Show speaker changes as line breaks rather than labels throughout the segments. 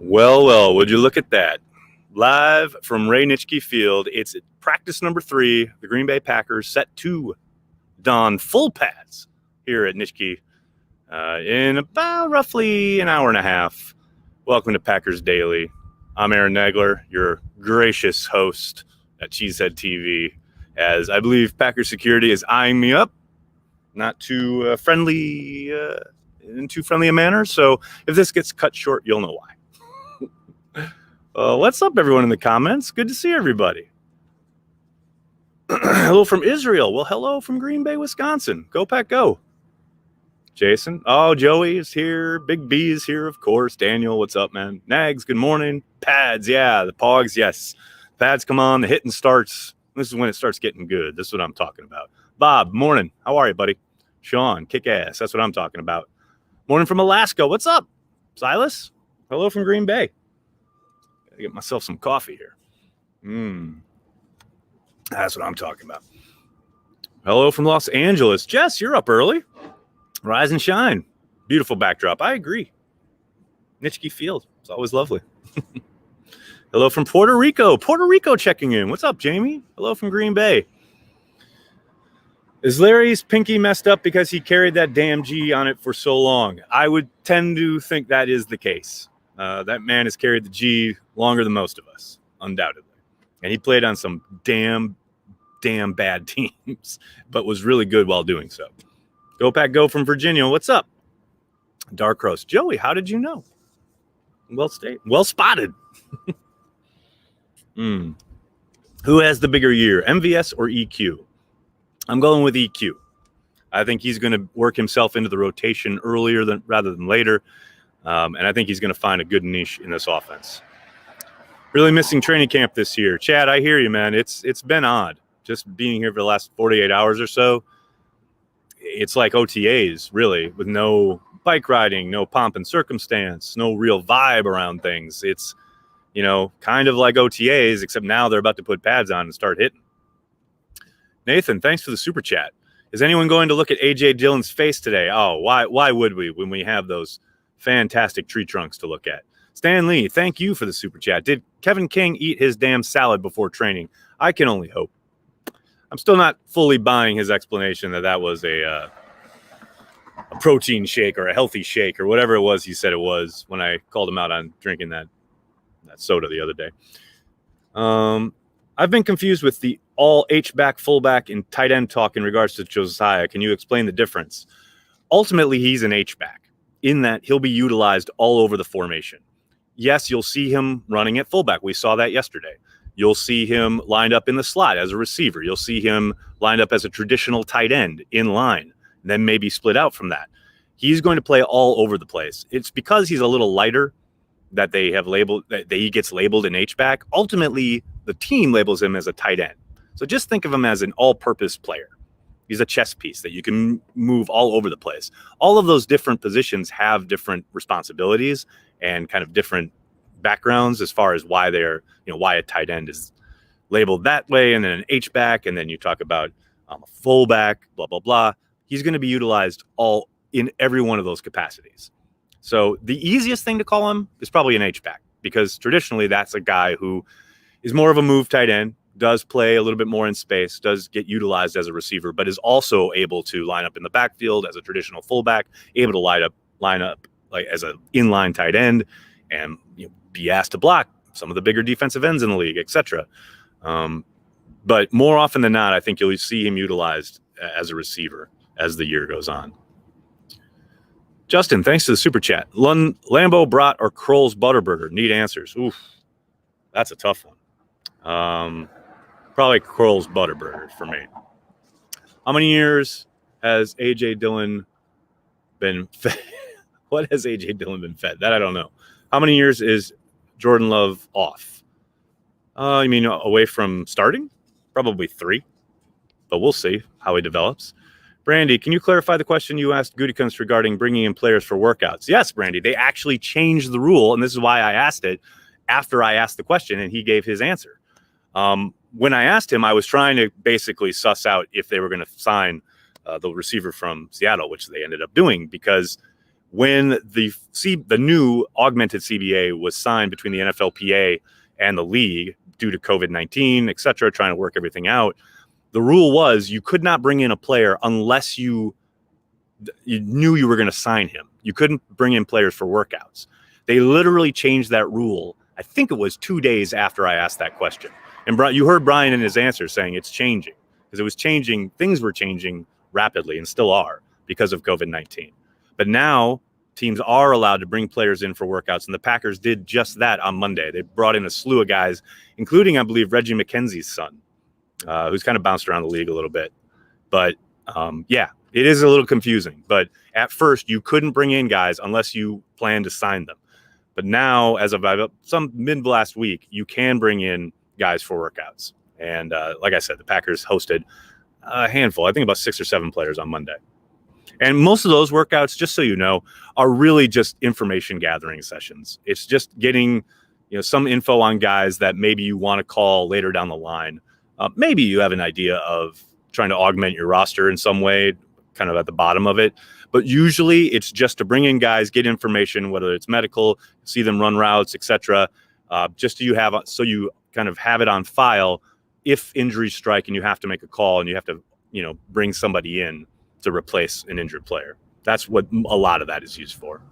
Well, would you look at that? Live from Ray Nitschke Field, it's practice number 3. The Green Bay Packers set to don full pads here at Nitschke in about roughly an hour and a half. Welcome to Packers Daily. I'm Aaron Nagler, your gracious host at Cheesehead TV, as I believe Packers security is eyeing me up, not too friendly, in too friendly a manner. So if this gets cut short, you'll know why. What's up, everyone in the comments? Good to see everybody. Hello from Israel. Well, hello from Green Bay, Wisconsin. Go Pack, go. Jason. Oh, Joey is here. Big B is here, of course. Daniel, what's up, man? Nags, good morning. Pads, yeah. The Pogs, yes. Pads come on. The hitting starts. This is when it starts getting good. This is what I'm talking about. Bob, morning. How are you, buddy? Sean, kick ass. That's what I'm talking about. Morning from Alaska. What's up? Silas? Hello from Green Bay. Gotta get myself some coffee here. That's what I'm talking about. Hello from Los Angeles. Jess, you're up early. Rise and shine. Beautiful backdrop. I agree. Nitschke Field. It's always lovely. Hello from Puerto Rico. Puerto Rico checking in. What's up, Jamie? Hello from Green Bay. Is Larry's pinky messed up because he carried that damn G on it for so long? I would tend to think that is the case. That man has carried the G longer than most of us, undoubtedly. And he played on some damn bad teams, but was really good while doing so. Go Pack, go from Virginia. What's up? Dark Roast. Joey, how did you know? Well spotted. Who has the bigger year, MVS or EQ? I'm going with EQ. I think he's going to work himself into the rotation earlier rather than later. And I think he's going to find a good niche in this offense. Really missing training camp this year. Chad, I hear you, man. It's been odd. Just being here for the last 48 hours or so. It's like OTAs, really, with no bike riding, no pomp and circumstance, no real vibe around things. It's, kind of like OTAs, except now they're about to put pads on and start hitting. Nathan, thanks for the super chat. Is anyone going to look at A.J. Dillon's face today? Oh, why would we when we have those fantastic tree trunks to look at? Stan Lee, thank you for the super chat. Did Kevin King eat his damn salad before training? I can only hope. I'm still not fully buying his explanation that was a protein shake or a healthy shake or whatever it was he said it was when I called him out on drinking that soda the other day. I've been confused with the all H-back, fullback, and tight end talk in regards to Josiah. Can you explain the difference? Ultimately, he's an H-back in that he'll be utilized all over the formation. Yes, you'll see him running at fullback. We saw that yesterday. You'll see him lined up in the slot as a receiver. You'll see him lined up as a traditional tight end in line, then maybe split out from that. He's going to play all over the place. It's because he's a little lighter that they have labeled that he gets labeled an H-back. Ultimately, the team labels him as a tight end. So just think of him as an all-purpose player. He's a chess piece that you can move all over the place. All of those different positions have different responsibilities and kind of different backgrounds as far as why they're, why a tight end is labeled that way, and then an H-back, and then you talk about a fullback, blah, blah, blah. He's going to be utilized all in every one of those capacities. So the easiest thing to call him is probably an H-back, because traditionally that's a guy who is more of a move tight end, does play a little bit more in space, does get utilized as a receiver, but is also able to line up in the backfield as a traditional fullback, able to line up like as an inline tight end, and be asked to block some of the bigger defensive ends in the league, etc. But more often than not, I think you'll see him utilized as a receiver as the year goes on. Justin, thanks to the super chat. Lambeau Brat or Kroll's Butterburger? Need answers. Oof, that's a tough one. Probably Kroll's Butterburger for me. How many years has A.J. Dillon been fed? What has A.J. Dillon been fed? That I don't know. How many years is Jordan Love off? You mean away from starting? Probably 3. But we'll see how he develops. Brandy, can you clarify the question you asked Gutekunst regarding bringing in players for workouts? Yes, Brandy, they actually changed the rule, and this is why I asked it after I asked the question, and he gave his answer. When I asked him, I was trying to basically suss out if they were going to sign the receiver from Seattle, which they ended up doing, because when the new augmented CBA was signed between the NFLPA and the league due to COVID-19, et cetera, trying to work everything out, the rule was you could not bring in a player unless you knew you were going to sign him. You couldn't bring in players for workouts. They literally changed that rule. I think it was 2 days after I asked that question. And you heard Brian in his answer saying it's changing, because it was changing. Things were changing rapidly and still are because of COVID-19. But now teams are allowed to bring players in for workouts, and the Packers did just that on Monday. They brought in a slew of guys, including, I believe, Reggie McKenzie's son, who's kind of bounced around the league a little bit. But yeah, it is a little confusing. But at first, you couldn't bring in guys unless you planned to sign them. But now, as of some mid last week, you can bring in guys for workouts. And like I said, the Packers hosted a handful, I think about 6 or 7 players on Monday. And most of those workouts, just so you know, are really just information gathering sessions. It's just getting, some info on guys that maybe you want to call later down the line. Maybe you have an idea of trying to augment your roster in some way, kind of at the bottom of it. But usually it's just to bring in guys, get information, whether it's medical, see them run routes, etc. So you kind of have it on file if injuries strike and you have to make a call and you have to, bring somebody in to replace an injured player. That's what a lot of that is used for.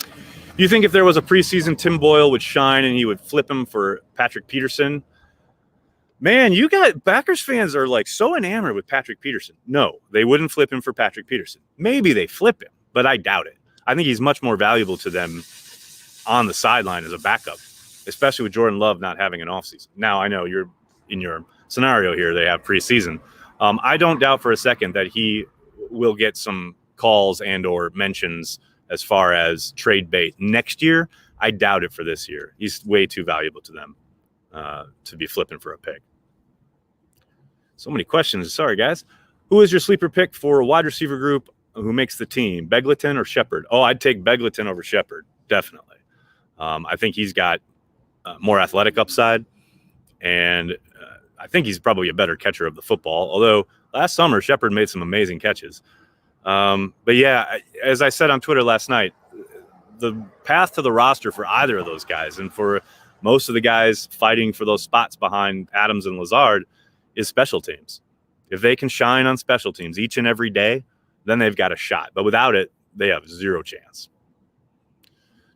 Do you think if there was a preseason, Tim Boyle would shine and he would flip him for Patrick Peterson? Man, you got Packers fans are like so enamored with Patrick Peterson. No, they wouldn't flip him for Patrick Peterson. Maybe they flip him, but I doubt it. I think he's much more valuable to them on the sideline as a backup, especially with Jordan Love not having an offseason. Now, I know you're in your scenario here, they have preseason. I don't doubt for a second that he will get some calls and or mentions as far as trade bait next year. I doubt it for this year. He's way too valuable to them to be flipping for a pick. So many questions. Sorry, guys. Who is your sleeper pick for a wide receiver group who makes the team? Begleton or Shepard? Oh, I'd take Begleton over Shepard, definitely. I think he's got more athletic upside, and I think he's probably a better catcher of the football, although last summer Shepard made some amazing catches. But yeah, as I said on Twitter last night, the path to the roster for either of those guys and for most of the guys fighting for those spots behind Adams and Lazard is special teams. If they can shine on special teams each and every day, then they've got a shot. But without it, they have zero chance.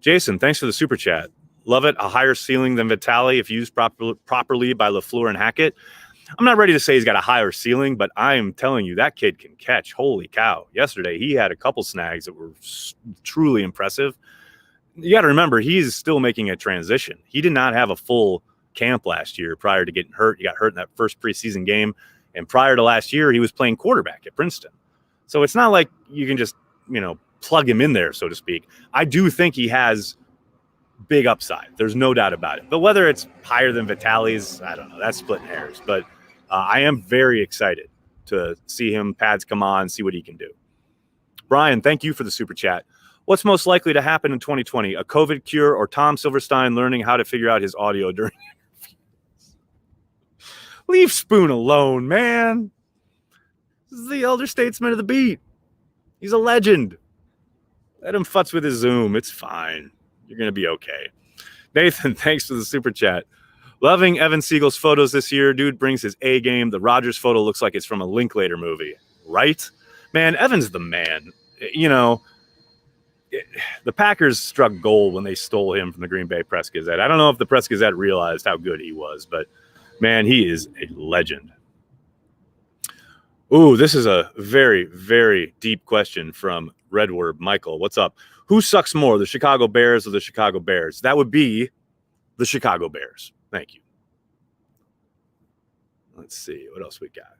Jason, thanks for the super chat. Love it. A higher ceiling than Vitale if used properly by LaFleur and Hackett. I'm not ready to say he's got a higher ceiling, but I am telling you that kid can catch. Holy cow. Yesterday, he had a couple snags that were truly impressive. You got to remember, he's still making a transition. He did not have a full camp last year prior to getting hurt. He got hurt in that first preseason game. And prior to last year, he was playing quarterback at Princeton. So it's not like you can just, plug him in there, so to speak. I do think he has big upside. There's no doubt about it. But whether it's higher than Vitale's, I don't know. That's splitting hairs. But I am very excited to see him, pads come on, see what he can do. Brian, thank you for the super chat. What's most likely to happen in 2020? A COVID cure or Tom Silverstein learning how to figure out his audio during interviews? Leave Spoon alone, man. This is the elder statesman of the beat. He's a legend. Let him futz with his Zoom. It's fine. You're going to be okay. Nathan, thanks for the super chat. Loving Evan Siegel's photos this year. Dude brings his A game. The Rodgers photo looks like it's from a Linklater movie. Right? Man, Evan's the man. The Packers struck gold when they stole him from the Green Bay Press Gazette. I don't know if the Press Gazette realized how good he was, but man, he is a legend. Ooh, this is a very, very deep question from Redword Michael. What's up? Who sucks more, the Chicago Bears or the Chicago Bears? That would be the Chicago Bears. Thank you. Let's see. What else we got?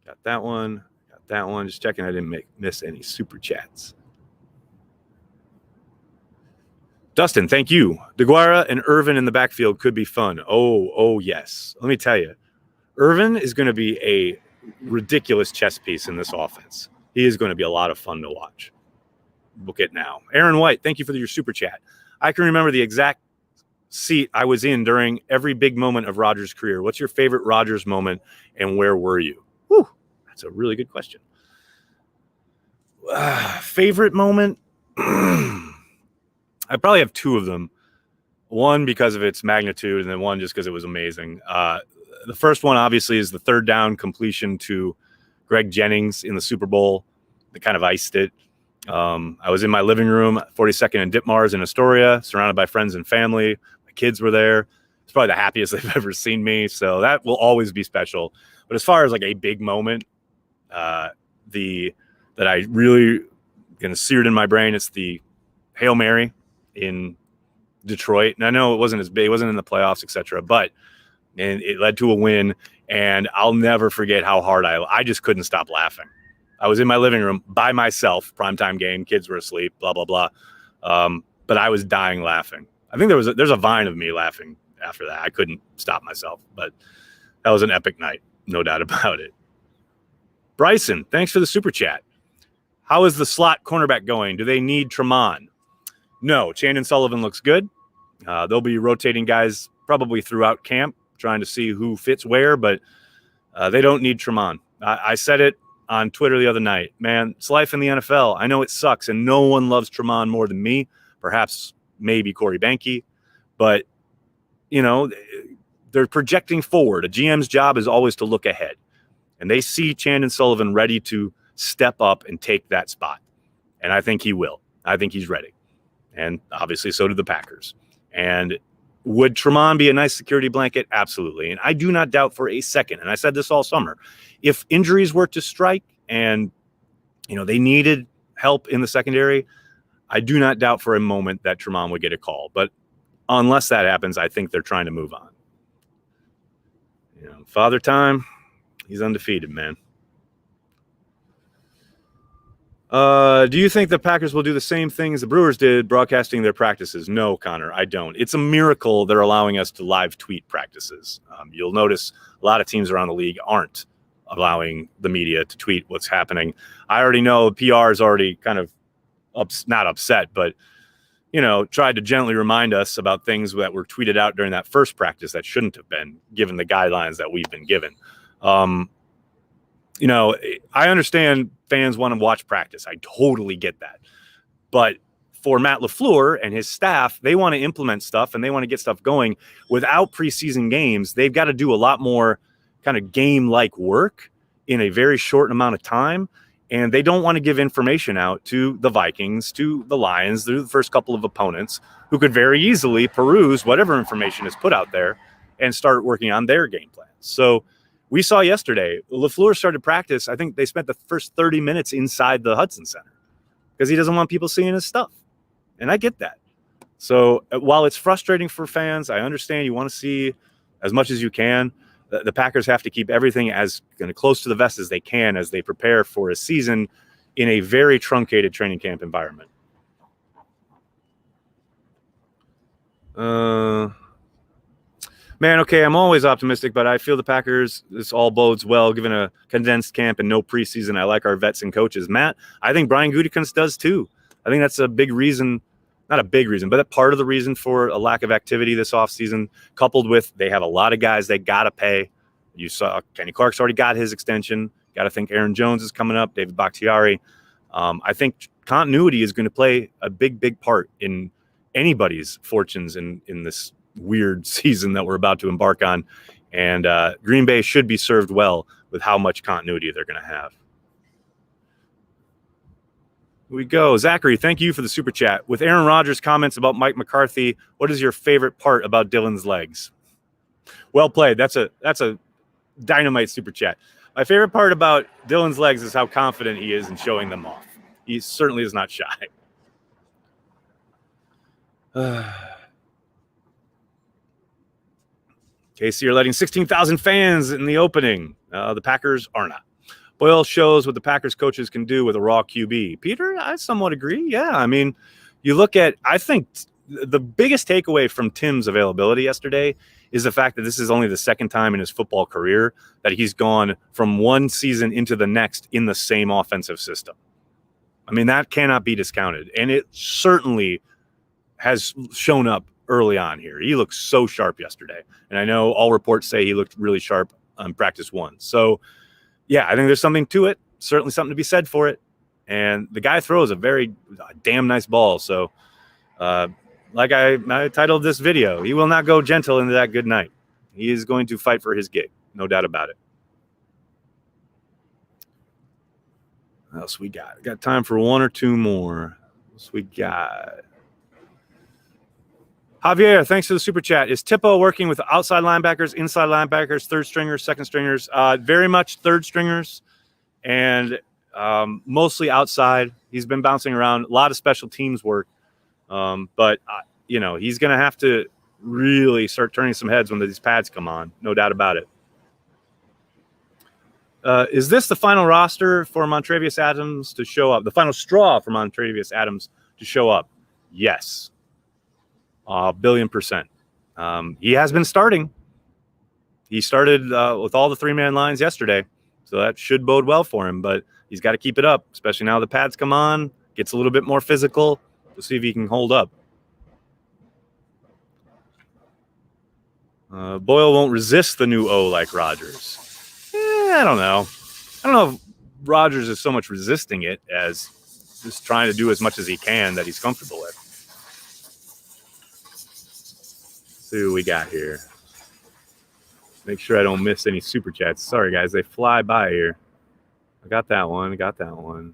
Got that one. Got that one. Just checking I didn't miss any super chats. Dustin, thank you. DeGuara and Irvin in the backfield could be fun. Oh, yes. Let me tell you, Irvin is going to be a ridiculous chess piece in this offense. He is going to be a lot of fun to watch. Book it now. Aaron White, thank you for your super chat. I can remember the exact seat I was in during every big moment of Rodgers' career. What's your favorite Rodgers moment and where were you? Whew, that's a really good question. Favorite moment? I probably have two of them. One because of its magnitude, and then one just because it was amazing. The first one, obviously, is the third down completion to Greg Jennings in the Super Bowl that kind of iced it. I was in my living room, 42nd and Ditmars in Astoria, surrounded by friends and family. My kids were there. It's probably the happiest they've ever seen me, so that will always be special. But as far as like a big moment, that I really seared in my brain, it's the Hail Mary in Detroit. And I know it wasn't as big, it wasn't in the playoffs, etc., but it led to a win. And I'll never forget how hard I just couldn't stop laughing. I was in my living room by myself, primetime game, kids were asleep, blah, blah, blah. But I was dying laughing. I think there's a vine of me laughing after that. I couldn't stop myself, but that was an epic night. No doubt about it. Bryson, thanks for the super chat. How is the slot cornerback going? Do they need Tremont? No, Chandon Sullivan looks good. They'll be rotating guys probably throughout camp, trying to see who fits where, but they don't need Tremont. I said it on Twitter the other night. Man, it's life in the NFL. I know it sucks, and no one loves Tremont more than me. Perhaps maybe Corey Banke, but they're projecting forward. A GM's job is always to look ahead, and they see Chandon Sullivan ready to step up and take that spot, and I think he will. I think he's ready, and obviously so do the Packers. And would Tremont be a nice security blanket? Absolutely. And I do not doubt for a second, and I said this all summer, if injuries were to strike and, they needed help in the secondary, I do not doubt for a moment that Tremont would get a call. But unless that happens, I think they're trying to move on. Father Time, he's undefeated, man. Do you think the Packers will do the same thing as the Brewers did, broadcasting their practices? No, Connor, I don't. It's a miracle they're allowing us to live tweet practices. You'll notice a lot of teams around the league aren't allowing the media to tweet what's happening. I already know PR is already kind of not upset, but tried to gently remind us about things that were tweeted out during that first practice that shouldn't have been, given the guidelines that we've been given. I understand fans want to watch practice. I totally get that. But for Matt LaFleur and his staff, they want to implement stuff and they want to get stuff going. Without preseason games, they've got to do a lot more kind of game-like work in a very short amount of time. And they don't want to give information out to the Vikings, to the Lions, to the first couple of opponents who could very easily peruse whatever information is put out there and start working on their game plans. So we saw yesterday, LaFleur started practice. I think they spent the first 30 minutes inside the Hudson Center because he doesn't want people seeing his stuff. And I get that. So while it's frustrating for fans, I understand you want to see as much as you can. The Packers have to keep everything as close to the vest as they can as they prepare for a season in a very truncated training camp environment. Man, okay, I'm always optimistic, but I feel the Packers, this all bodes well, given a condensed camp and no preseason. I like our vets and coaches. Matt, I think Brian Gutekunst does too. I think that's a big reason, not a big reason, but a part of the reason for a lack of activity this offseason, coupled with they have a lot of guys they got to pay. You saw Kenny Clark's already got his extension. Got to think Aaron Jones is coming up, David Bakhtiari. I think continuity is going to play a big, big part in anybody's fortunes in this weird season that we're about to embark on. And Green Bay should be served well with how much continuity they're going to have. Here we go. Zachary, thank you for the super chat. With Aaron Rodgers' comments about Mike McCarthy, what is your favorite part about Dylan's legs? Well played. That's a dynamite super chat. My favorite part about Dylan's legs is how confident he is in showing them off. He certainly is not shy. KC are letting 16,000 fans in the opening. The Packers are not. Boyle shows what the Packers coaches can do with a raw QB. Peter, I somewhat agree. Yeah, I mean, you look at, I think the biggest takeaway from Tim's availability yesterday is the fact that this is only the second time in his football career that he's gone from one season into the next in the same offensive system. I mean, that cannot be discounted. And it certainly has shown up early on here. He looked so sharp yesterday. And I know all reports say he looked really sharp on practice one. So, yeah, I think there's something to it. Certainly something to be said for it. and the guy throws a damn nice ball. So, like I titled this video, he will not go gentle into that good night. He is going to fight for his gig, no doubt about it. What else we got? Got time for one or two more. What else we got? Javier, thanks for the super chat. Is Tippo working with outside linebackers, inside linebackers, third stringers, second stringers? Very much third stringers, and mostly outside. He's been bouncing around, a lot of special teams work, but he's going to have to really start turning some heads when these pads come on. No doubt about it. Is this the final roster for Montravius Adams to show up? The final straw for Montravius Adams to show up? Yes. 1,000,000,000%. He has been starting. He started with all the three-man lines yesterday, so that should bode well for him, but he's got to keep it up, especially now the pads come on, gets a little bit more physical. We'll see if he can hold up. Boyle won't resist the new O like Rodgers. I don't know. I don't know if Rodgers is so much resisting it as just trying to do as much as he can that he's comfortable with. Let's see what we got here. Make sure I don't miss any super chats. Sorry, guys. They fly by here. I got that one. Got that one.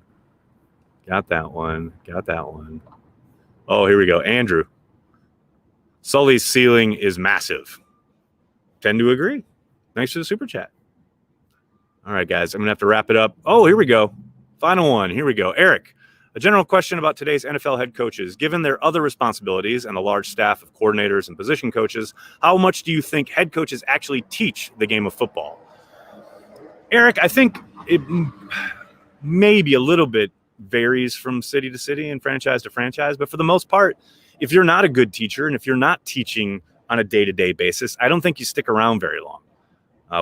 Got that one. Got that one. Oh, here we go. Andrew. Sully's ceiling is massive. Tend to agree. Thanks for the super chat. All right, guys, I'm going to have to wrap it up. Oh, here we go. Final one. Here we go. Eric, a general question about today's NFL head coaches. Given their other responsibilities and a large staff of coordinators and position coaches, how much do you think head coaches actually teach the game of football? Eric, I think it maybe a little bit varies from city to city and franchise to franchise. But for the most part, if you're not a good teacher and if you're not teaching on a day-to-day basis, I don't think you stick around very long.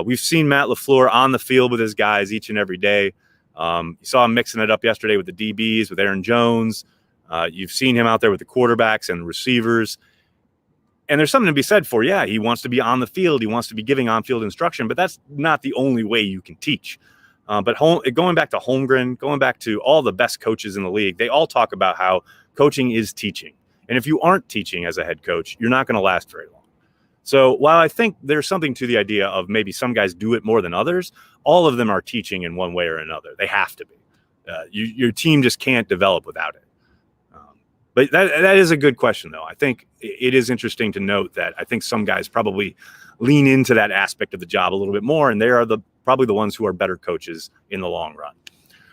We've seen Matt LaFleur on the field with his guys each and every day. You saw him mixing it up yesterday with the DBs, with Aaron Jones. You've seen him out there with the quarterbacks and receivers. And there's something to be said for, he wants to be on the field. He wants to be giving on-field instruction, but that's not the only way you can teach. But going back to Holmgren, going back to all the best coaches in the league, they all talk about how coaching is teaching. And if you aren't teaching as a head coach, you're not going to last very long. So while I think there's something to the idea of maybe some guys do it more than others, all of them are teaching in one way or another. They have to be. Your team just can't develop without it. But that is a good question, though. I think it is interesting to note that I think some guys probably lean into that aspect of the job a little bit more, and they are probably the ones who are better coaches in the long run.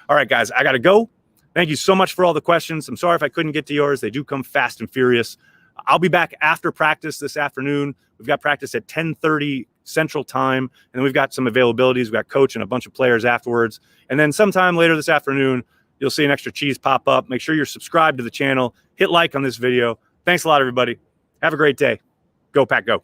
All right, guys, I got to go. Thank you so much for all the questions. I'm sorry if I couldn't get to yours. They do come fast and furious. I'll be back after practice this afternoon. We've got practice at 10:30 Central Time, and then we've got some availabilities. We've got coach and a bunch of players afterwards. And then sometime later this afternoon, you'll see an extra cheese pop up. Make sure you're subscribed to the channel. Hit like on this video. Thanks a lot, everybody. Have a great day. Go Pack, go.